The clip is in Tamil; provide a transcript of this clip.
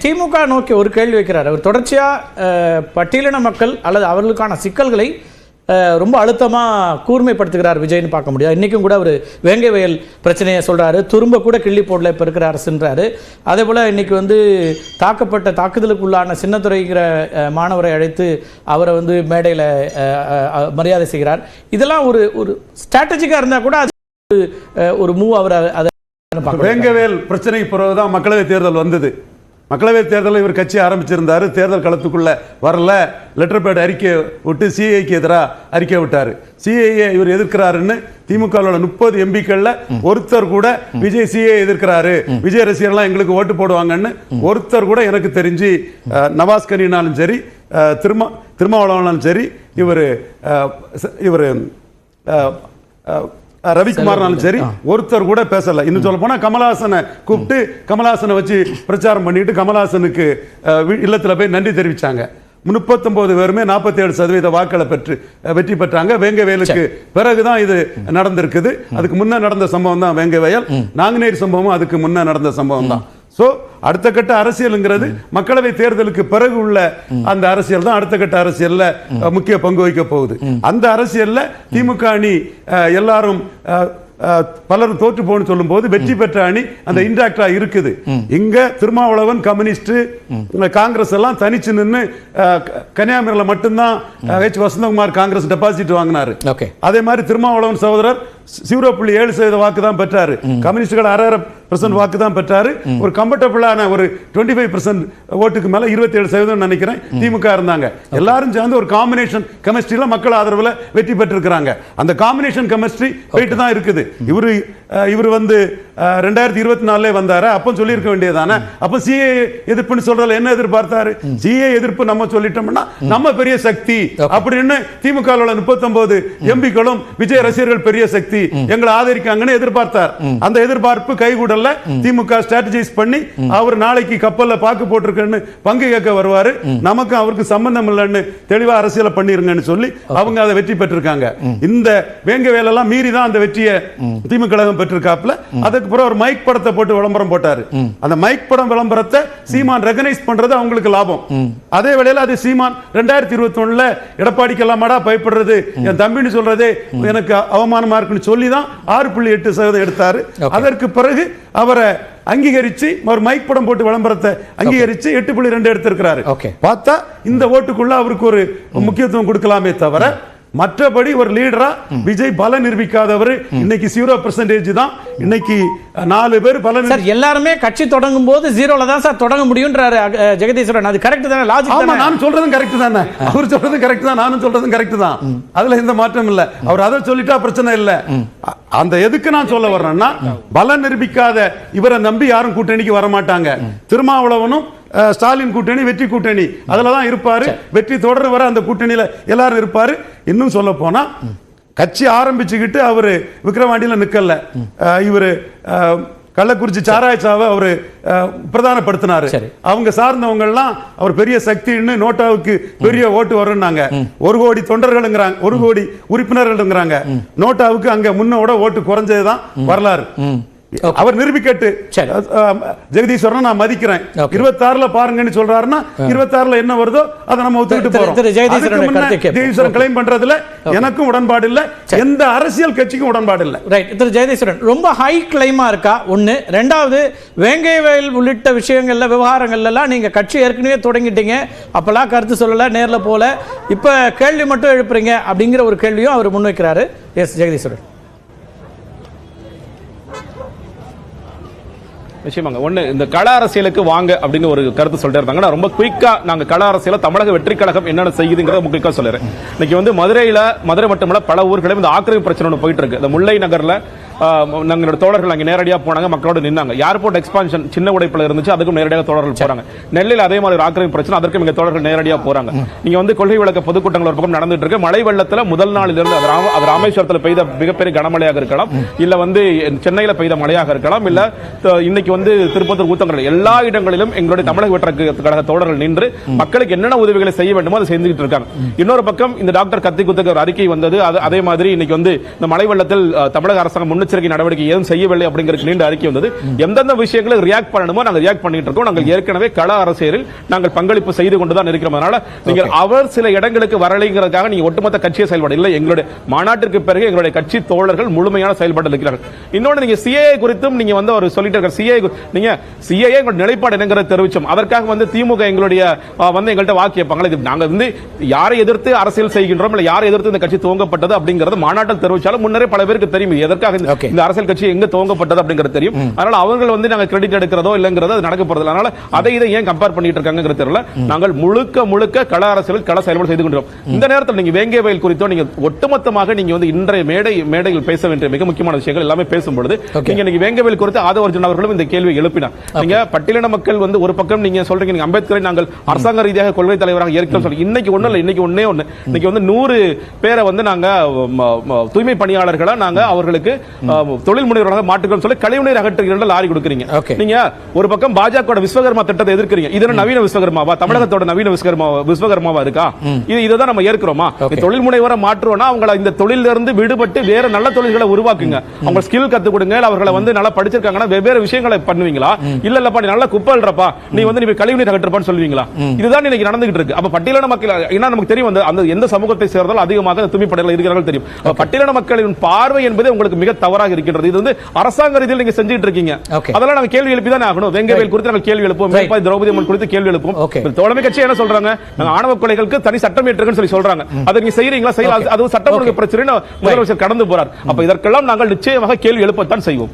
திமுக நோக்கி ஒரு கேள்வி வைக்கிறார். அவர் தொடர்ச்சியாக பட்டியலின மக்கள் அல்லது அவர்களுக்கான சிக்கல்களை ரொம்ப அழுத்தமாக கூர்மைப்படுத்துகிறார் விஜய்னு பார்க்க முடியாது. இன்றைக்கும் கூட அவர் வேங்கை வயல் பிரச்சனையை சொல்கிறாரு, துரும்ப கூட கிள்ளி போடல இப்போ இருக்கிற அரசுன்றாரு. அதே போல் இன்றைக்கி வந்து தாக்குதலுக்கு உள்ளான சின்னத்துறைங்கிற மாணவரை அழைத்து அவரை வந்து மேடையில் மரியாதை செய்கிறார். இதெல்லாம் ஒரு ஸ்ட்ராட்டஜிக்காக இருந்தால் கூட அது ஒரு மூவ். அவர் அதை வேங்கை வயல் பிரச்சனைக்கு பிறகுதான் மக்களவை தேர்தல் வந்தது. மக்களவை தேர்தலில் இவர் கட்சி ஆரம்பிச்சிருந்தாரு, தேர்தல் களத்துக்குள்ள வரல, லெட்டர் பேட் அறிக்கை விட்டு சிஐக்கு எதிராக அறிக்கை விட்டார். சிஐஏ இவர் எதிர்க்கிறாருன்னு திமுக 30 எம்பிக்கள்ல ஒருத்தர் கூட விஜய் சிஐ எதிர்க்கிறாரு, விஜய் ரசிகர்லாம் எங்களுக்கு ஓட்டு போடுவாங்கன்னு ஒருத்தர் கூட எனக்கு தெரிஞ்சு நவாஸ் கனினாலும் சரி, திருமாவளவனாலும் சரி, இவர் ரவிக்குமார்னாலும் சரி ஒருத்தர் கூட பேசல. இன்னும் சொல்ல போனா கமலஹாசனை கூப்பிட்டு கமலஹாசனை வச்சு பிரச்சாரம் பண்ணிட்டு கமலஹாசனுக்கு இல்லத்துல போய் நன்றி தெரிவிச்சாங்க. 39 பேருமே 47% வாக்களை பெற்று வெற்றி பெற்றாங்க. வேங்கை வயலுக்கு பிறகுதான் இது நடந்திருக்குது. அதுக்கு முன்ன நடந்த சம்பவம் தான் வேங்கை வயல். நாங்குநேரி சம்பவம் அதுக்கு முன்ன நடந்த சம்பவம் தான். சோ அடுத்த கட்ட அரசியல்ங்கிறது மக்களவை தேர்தலுக்கு பிறகு உள்ள அந்த அரசியல் தான் அடுத்த கட்ட அரசியல்ல முக்கிய பங்கு வகிக்க போகுது. அந்த அரசியல்ல திமுக அணி எல்லாரும் பலரும் தோற்று போன்னு சொல்லும் போது வெற்றி பெற்ற அணி அந்த இன்டாக்டா இருக்குது. இங்க திருமாவளவன் கம்யூனிஸ்ட் காங்கிரஸ் எல்லாம் தனிச்சு நின்று கன்னியாகுமரியில மட்டும்தான் வசந்தகுமார் காங்கிரஸ் டெபாசிட் வாங்கினாரு. அதே மாதிரி திருமாவளவன் சகோதரர் 0.7% வாக்கு தான் பெற்றாரு. கம்யூனிஸ்டுகள் 1.5% வாக்கு தான் பெற்றாரு. ஒரு கம்ஃபர்டபுளான ஒரு 25% ஓட்டுக்கு மேல 27% நினைக்கிறேன் திமுக இருந்தாங்க. எல்லாரும் சேர்ந்து ஒரு காம்பினேஷன் கெமிஸ்ட்ரியில மக்கள் ஆதரவுல வெற்றி பெற்றிருக்கிறாங்க. அந்த காம்பினேஷன் கெமிஸ்ட்ரி போயிட்டு தான் இருக்குது. இவர் வந்து 2024 வந்தாரு, அப்ப சொல்லியிருக்க வேண்டியதானே. அப்ப சிஏ எதிர்ப்புன்னு சொல்றதுல என்ன எதிர்பார்த்தாரு? சிஏ எதிர்ப்பு நம்ம சொல்லிட்டோம்னா நம்ம பெரிய சக்தி அப்படின்னு திமுக 39 எம்பிக்களும் விஜய் ரசிகர்கள் பெரிய சக்தி எங்களை ஆதரிக்காங்கன்னு எதிர்பார்த்தார். அந்த எதிர்பார்ப்பு கைகூடல. திமுக ஸ்ட்ராட்டஜைஸ் பண்ணி அவர் நாளைக்கு கப்பல்ல பாக்கு போட்டிருக்கேன்னு பங்கு கேட்க வருவாரு, நமக்கு அவருக்கு சம்பந்தம் இல்லைன்னு தெளிவா அரசியல பண்ணிருங்கன்னு சொல்லி அவங்க அதை வெற்றி பெற்றிருக்காங்க. இந்த வேங்கை வேலெல்லாம் மீறி தான் அந்த வெற்றியை திமுக கழகம் பெற்றிருக்காப்ல. அதுக்கு பிறகு ஒரு மைக் படத்தை போட்டு விளம்பரம் போட்டாரு. அந்த மைக் படம் விளம்பரத்தை சீமான் ரெகனைஸ் பண்றது அவங்களுக்கு லாபம். அதே வேளையில அது சீமான் 2021 எடப்பாடிக்கெல்லாமடா பயப்படுறது, என் தம்பின்னு சொல்றதே எனக்கு அவமானமா இருக்குன்னு சொல்லி தான் 6.8% எடுத்தாரு. அதற்கு பிறகு அவரை அங்கீகரிச்சு ஒரு மைக் படம் போட்டு விளம்பரத்தை அங்கீகரிச்சு 8.2 எடுத்திருக்கிறாரு. பார்த்தா இந்த ஓட்டுக்குள்ள அவருக்கு ஒரு முக்கியத்துவம் கொடுக்கலாமே தவிர மற்றபடி ஒரு லீடரா விஜய் பல நிரூபிக்காதவர். இன்னைக்கு 0% தான். இன்னைக்கு 4 பேர் பல எல்லாருமே கட்சி தொடங்கும் போது 0ல தான் சார் தொடங்க முடியும்ன்றாரு ஜெகதீஸ்வரன். அது கரெக்ட் தானே? லாஜிக் தானே? நான் சொல்றதும் கரெக்ட் தானே, அவர் சொல்றதும் கரெக்ட் தான், நானும் சொல்றதும் கரெக்ட் தான். அதுல எந்த மாற்றம் இல்ல. அவர் அதை சொல்லிட்டா பிரச்சனை இல்ல. அந்த எதுக்கு நான் சொல்ல வர்றேன்னா, பல நிரூபிக்காத இவரை நம்பி யாரும் கூட்டணிக்கு வர மாட்டாங்க. திருமாவளவனும் ஸ்டாலின் கூட்டணி வெற்றி கூட்டணி அதுலதான் இருப்பாரு. வெற்றி தொடர் வர அந்த கூட்டணியில எல்லாரும் இருப்பாரு. இன்னும் சொல்ல போனா கட்சி ஆரம்பிச்சுக்கிட்டு அவரு விக்கிரவாண்டியில நிக்கல. இவரு கள்ளக்குறிச்சி சாராயச்சாவை அவரு பிரதானப்படுத்தினாரு. அவங்க சார்ந்தவங்க எல்லாம் அவர் பெரிய சக்தின்னு நோட்டாவுக்கு பெரிய ஓட்டு வரும்னாங்க. 1 கோடி தொண்டர்கள், 1 கோடி உறுப்பினர்கள். நோட்டாவுக்கு அங்க முன்னோட ஓட்டு குறைஞ்சதுதான் வரலாறு. அவர் நிரூபிக்கட்டு ஜெகதீஸ்வரன் நான் மதிக்கிறேன். 26ல பாருங்கன்னு சொல்றாருன்னா 26ல என்ன வருதோ அதை நம்ம ஒத்துக்கிட்டு போறோம். ஜெகதீஸ்வரன் கிளைம் பண்றதுல எனக்கும் உடன்பாடு இல்ல, எந்த அரசியல் கட்சிக்கும் உடன்பாடு இல்ல. ரைட். திரு ஜெகதீஸ்வரன் ரொம்ப ஹை கிளைமா இருக்கா ஒண்ணு. ரெண்டாவது, வேங்கை வயல் உள்ளிட்ட விஷயங்கள்ல விவகாரங்கள்ல எல்லாம் நீங்க கட்சி ஏற்கனவே தொடங்கிட்டீங்க, அப்பெல்லாம் கருத்து சொல்லல, நேர்ல போல, இப்ப கேள்வி மட்டும் எழுப்புறீங்க அப்படிங்கிற ஒரு கேள்வியும் அவர் முன்வைக்கிறாரு. எஸ் ஜெகதீஸ்வரன். நிச்சயமாங்க. ஒண்ணு, இந்த கள அரசியலுக்கு வாங்க அப்படின்னு ஒரு கருத்து சொல்லிட்டு இருந்தாங்க. ரொம்ப குயிக்கா நாங்க கள அரசியல தமிழக வெற்றி கழகம் என்னென்ன செய்யுதுங்கிறத முக்கியமா சொல்லுறேன். இன்னைக்கு வந்து மதுரை மட்டுமல்ல பல ஊர்களும் இந்த ஆக்கிரமிப்பு பிரச்சனை ஒன்று போயிட்டு இருக்கு. இந்த முல்லை நகர்ல நம்மளோட தோழர்கள் அங்கே நேரடியாக போனாங்க, மக்களோட நின்னாங்க. ஏர்போர்ட் எக்ஸ்பான்ஷன் சின்ன உடைப்புல இருந்துச்சு, அதுக்கும் நேரடியாக தோழர்கள் போறாங்க. நெல்லையில் அதே மாதிரி ஆக்கிரமிப்பு பிரச்சனை, அதற்கும் இங்க தோழர்கள் நேரடியாக போறாங்க. நீங்க வந்து கொள்கை விளக்க பொதுக்கூட்டங்கள் ஒரு பக்கம் நடந்துட்டு இருக்கு. மழை வெள்ளத்துல முதல் நாளில் இருந்து அது ராமேஸ்வரத்தில் பெய்த மிகப்பெரிய கனமழையாக இருக்கலாம், இல்ல வந்து சென்னையில பெய்த மழையாக இருக்கலாம், இல்ல இன்னைக்கு வந்து திருப்பத்தூர் ஊத்தங்கரை எல்லா இடங்களிலும் எங்களுடைய தமிழக வெற்றி கழக தோழர்கள் நின்று மக்களுக்கு என்னென்ன உதவிகளை செய்ய வேண்டுமோ அதை செஞ்சுட்டு இருக்காங்க. இன்னொரு பக்கம் இந்த டாக்டர் கத்தி குத்துக்கு ஒரு அறிக்கை வந்தது. அதே மாதிரி இன்னைக்கு வந்து இந்த மழை வெள்ளத்தில் தமிழக அரசாங்கம் முன்னெச்சரிக்கை நடவடிக்கை ஏதும் செய்யவில்லை அப்படிங்கிற நீண்ட அறிக்கை வந்தது. எந்தெந்த விஷயங்களை ரியாக்ட் பண்ணணுமோ நாங்கள் ரியாக்ட் பண்ணிட்டு இருக்கோம். நாங்கள் ஏற்கனவே கள அரசியலில் நாங்கள் பங்களிப்பு செய்து கொண்டுதான் இருக்கிறோம். அதனால நீங்கள் அவர் சில இடங்களுக்கு வரலைங்கிறதுக்காக நீங்க ஒட்டுமொத்த கட்சியை செயல்பட இல்லை. எங்களுடைய மாநாட்டிற்கு பிறகு எங்களுடைய கட்சி தோழர்கள் முழுமையான செயல்பாடு இருக்கிறார்கள். இன்னொன்று நீங்க சிஏஏ குறித்தும் நீங்க வந்து அவர் சொல்லிட்டு இருக்க சிஏஏ எங்களுடைய நிலைப்பாடு என்னங்கிறத தெரிவிச்சோம். அதற்காக வந்து திமுக எங்களுடைய வந்து எங்கள்கிட்ட வாக்கு கேட்பாங்க. நாங்கள் வந்து யாரை எதிர்த்து அரசியல் செய்கின்றோம் இல்ல யாரை எதிர்த்து இந்த கட்சி துவங்கப்பட்டது அப்படிங்கறது மாநாட்டில் தெரிவிச்சாலும் முன்னரே பல பேருக்கு தெரியும் எதற்காக இந்த அரசியல் கட்சி எங்க துவங்கப்பட்டது அப்படிங்கிறது தெரியும். அதனால அவர்கள் வந்து நாங்கள் கிரெடிட் எடுக்கிறதோ இல்லங்கிறது அது நடக்க போறது. அதனால அதை இதை ஏன் கம்பேர் பண்ணிட்டு இருக்காங்கிறது தெரியல. நாங்கள் முழுக்க கள அரசியல் கள செயல்பாடு செய்து கொண்டிருக்கோம். இந்த நேரத்தில் நீங்க வேங்கை வயல் குறித்தோ நீங்க ஒட்டுமொத்தமாக நீங்க வந்து இன்றைய மேடையில் பேச வேண்டிய மிக முக்கியமான விஷயங்கள் எல்லாமே பேசும்பொழுது நீங்க இன்னைக்கு வேங்கை வயல் குறித்து ஆதவர்ஜன் அவர்களும் இந்த கேள்வியை எழுப்பினார். நீங்க பட்டியலின மக்கள் வந்து ஒரு பக்கம் நீங்க சொல்றீங்க அம்பேத்கரை நாங்கள் அரசாங்க ரீதியாக கொள்கை தலைவராக ஏற்கிறோம் சொல்லி இன்னைக்கு ஒண்ணு இல்ல இன்னைக்கு ஒண்ணே ஒண்ணு இன்னைக்கு வந்து 100 பேரை வந்து நாங்க தூய்மை பணியாளர்களா நாங்க அவர்களுக்கு தொழில் முனைவராக மாற்றுகிறோம் சொல்லி கழிவுநீர் அகற்றுகிற லாரி கொடுக்குறீங்க. நீங்க ஒரு பக்கம் பாஜக விஸ்வகர்மா திட்டத்தை எதிர்க்கிறீங்க. இது நவீன விஸ்வகர்மாவா தமிழகத்தோட நவீன விஸ்வகர்மாவா இருக்கா? இதுதான் நம்ம ஏற்கிறோமா? தொழில் முனைவரை மாற்றுவோம்னா அவங்களை இந்த தொழில இருந்து விடுபட்டு வேற நல்ல தொழில்களை உருவாக்குங்க. அவங்க ஸ்கில் கத்து கொடுங்க. அவர்களை வந்து நல்லா படிச்சிருக்காங்கன்னா வெவ்வேறு விஷயங்களை பண்ணுவீங்களா? இல்லப்பா நீ நல்லா குப்பல்றப்பா நீ வந்து நீ கழிவுநீர் அகற்றப்பான்னு சொல்லுவீங்களா? இதுதான் இன்னைக்கு நடந்துகிட்டு இருக்கு. அப்ப பட்டியலின மக்கள் என்ன நமக்கு தெரியும் அந்த எந்த சமூகத்தை சேர்ந்தாலும் அதிகமாக தூய்மை பணியாளர்கள் இருக்கிறார்கள் தெரியும். பட்டியலின மக்களின் பார்வை என்பது உங்களுக்கு மிக தவறாக இருக்கின்றது. இது வந்து அரசாங்க ரீதியில் நீங்க செஞ்சுட்டு இருக்கீங்க. அதெல்லாம் நாங்க கேள்வி எழுப்பி தான் ஆகணும். வெங்கை வயல் குறித்து நாங்கள் கேள்வி எழுப்போம். திரௌபதி அம்மன் குறித்து கேள்வி எழுப்போம். தோழமை கட்சி என்ன சொல்றாங்க? நாங்க ஆணவ கொலைகளுக்கு தனி சட்டம் ஏற்றுன்னு சொல்லி சொல்றாங்க. அதை நீங்க செய்யறீங்களா? செய்யலாம். அது சட்டம் ஒழுங்கு பிரச்சனை முதலமைச்சர் கடந்து போறார். அப்ப இதற்கெல்லாம் நாங்கள் நிச்சயமாக கேள்வி எழுப்பத்தான் செய்வோம்.